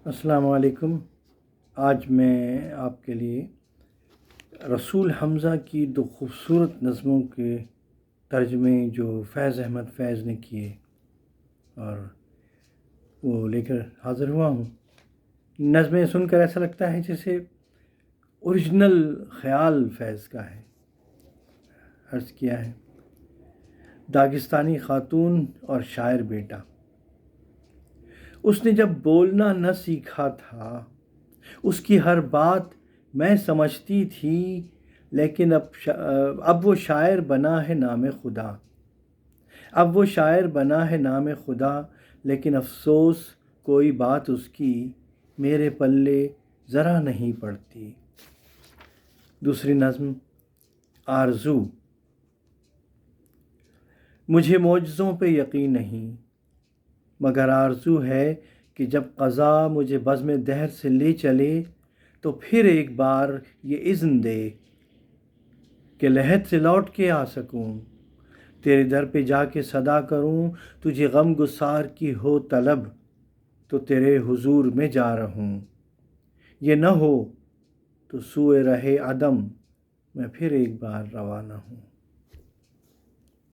السلام علیکم۔ آج میں آپ کے لیے رسول حمزہ کی دو خوبصورت نظموں کے ترجمے جو فیض احمد فیض نے کیے اور وہ لے کر حاضر ہوا ہوں۔ نظمیں سن کر ایسا لگتا ہے جیسے اوریجنل خیال فیض کا ہے۔ عرض کیا ہے: داغستانی خاتون اور شاعر بیٹا، اس نے جب بولنا نہ سیکھا تھا، اس کی ہر بات میں سمجھتی تھی، لیکن اب وہ شاعر بنا ہے نام خدا۔ اب وہ شاعر بنا ہے نام خدا، لیکن افسوس کوئی بات اس کی میرے پلے ذرا نہیں پڑتی۔ دوسری نظم آرزو۔ مجھے معجزوں پہ یقین نہیں، مگر آرزو ہے کہ جب قضا مجھے بزم دہر سے لے چلے تو پھر ایک بار یہ اذن دے کہ لحد سے لوٹ کے آ سکوں، تیرے در پہ جا کے صدا کروں، تجھے غم گسار کی ہو طلب تو تیرے حضور میں جا رہوں۔ یہ نہ ہو تو سوئے رہے عدم میں پھر ایک بار روانہ ہوں۔